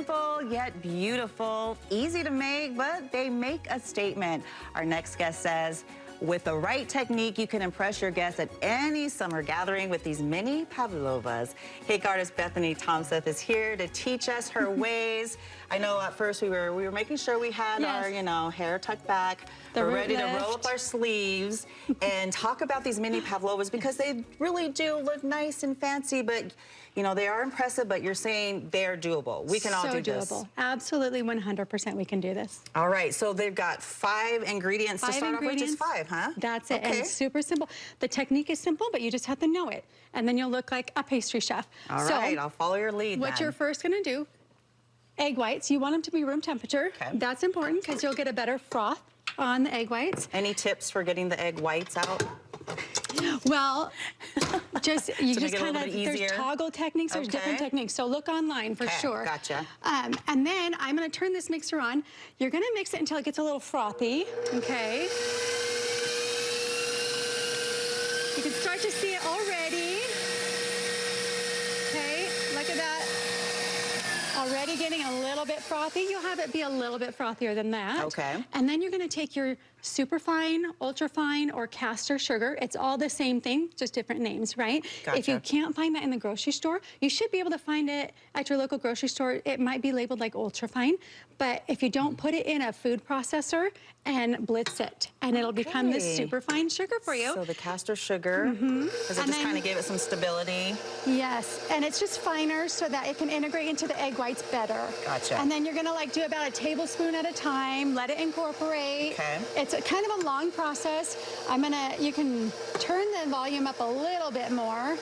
Simple yet beautiful, easy to make, but they make a statement. Our next guest says, with the right technique, you can impress your guests at any summer gathering with these mini pavlovas. Cake artist Betheny Tomseth is here to teach us her ways. I know at first we were making sure we had our, hair tucked back. We're ready to roll up our sleeves and talk about these mini pavlovas because they really do look nice and fancy, but they are impressive, but you're saying they're doable. We can all do this. So doable. Absolutely, 100% we can do this. All right, so they've got 5 ingredients to start off with, just 5, huh? That's it, and it's super simple. The technique is simple, but you just have to know it, and then you'll look like a pastry chef. All right, I'll follow your lead What you're first gonna do, egg whites, you want them to be room temperature. Okay. That's important because you'll get a better froth on the egg whites. Any tips for getting the egg whites out? Well, you just kind of, there's toggle techniques, there's different techniques. So look online for sure. Gotcha. And then I'm gonna turn this mixer on. You're gonna mix it until it gets a little frothy, okay? You can start to see it already. Okay, look at that. Already getting a little bit frothy. You'll have it be a little bit frothier than that. Okay. And then you're gonna take your super fine, ultra fine, or caster sugar. It's all the same thing, just different names, right? Gotcha. If you can't find that in the grocery store, you should be able to find it at your local grocery store. It might be labeled like ultra fine, but if you don't, put it in a food processor and blitz it, and it'll become this super fine sugar for you. So the caster sugar, does it just kind of give it some stability? Yes, and it's just finer so that it can integrate into the egg whites better. Gotcha. And then you're gonna do about a tablespoon at a time, let it incorporate. Okay. It's kind of a long process. You can turn the volume up a little bit more.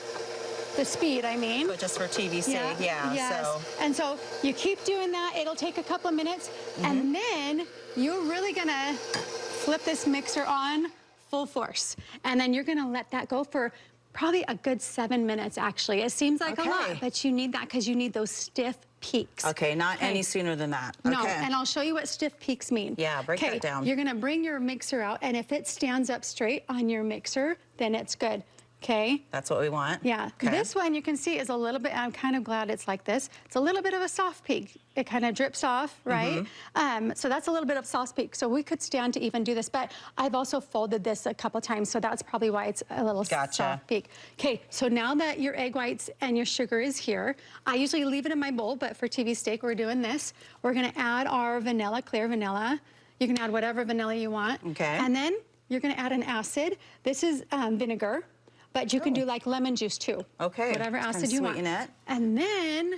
The speed, I mean. But just for TV's sake, Yes. And so you keep doing that. It'll take a couple of minutes. And then you're really gonna flip this mixer on full force. And then you're gonna let that go for probably a good 7 minutes, actually. It seems like a lot, but you need that because you need those stiff peaks. Okay, not any sooner than that. Okay. No, and I'll show you what stiff peaks mean. Yeah, break that down. You're gonna bring your mixer out, and if it stands up straight on your mixer, then it's good. Okay. That's what we want. Yeah. Okay. This one you can see is a little bit, I'm kind of glad it's like this. It's a little bit of a soft peak. It kind of drips off, right? So that's a little bit of soft peak. So we could stand to even do this, but I've also folded this a couple times, so that's probably why it's a little soft peak. Okay, so now that your egg whites and your sugar is here, I usually leave it in my bowl, but for TV steak, we're doing this. We're gonna add our vanilla, clear vanilla. You can add whatever vanilla you want. Okay. And then you're gonna add an acid. This is vinegar. But you can do like lemon juice too. Okay. Whatever acid you want. It. And then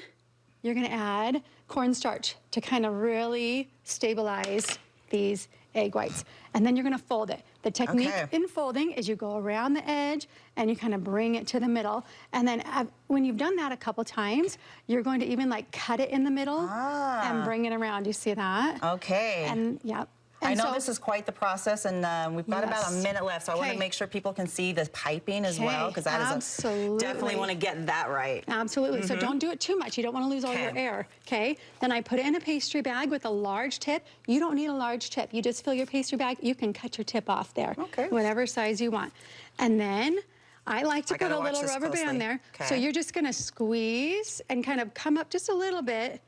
you're gonna add cornstarch to kind of really stabilize these egg whites. And then you're gonna fold it. The technique in folding is you go around the edge and you kind of bring it to the middle. And then when you've done that a couple times, you're going to even cut it in the middle and bring it around. You see that? Okay. And yeah. I know this is quite the process, and we've got about a minute left, so I want to make sure people can see the piping as well, because that is definitely want to get that right. Absolutely. So don't do it too much. You don't want to lose all your air, okay? Then I put it in a pastry bag with a large tip. You don't need a large tip. You just fill your pastry bag. You can cut your tip off there, whatever size you want. And then I like to put a little rubber band there. So you're just going to squeeze and kind of come up just a little bit,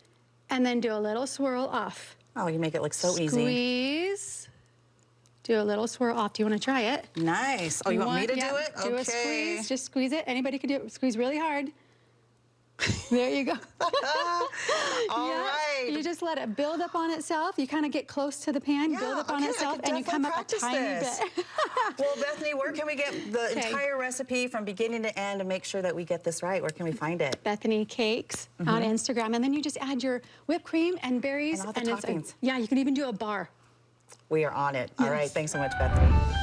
and then do a little swirl off. Oh, you make it look so easy. Squeeze. Do a little swirl off. Do you want to try it? Nice. Oh, you want me to do it? Do a squeeze. Just squeeze it. Anybody can do it. Squeeze really hard. There you go. All right. You just let it build up on itself. You kind of get close to the pan, build up on itself, and you come up a tiny bit. Well, Bethany, where can we get the entire recipe from beginning to end and make sure that we get this right? Where can we find it? Bethany Cakes on Instagram. And then you just add your whipped cream and berries. And all the toppings. Yeah, you can even do a bar. We are on it. All right. Thanks so much, Bethany.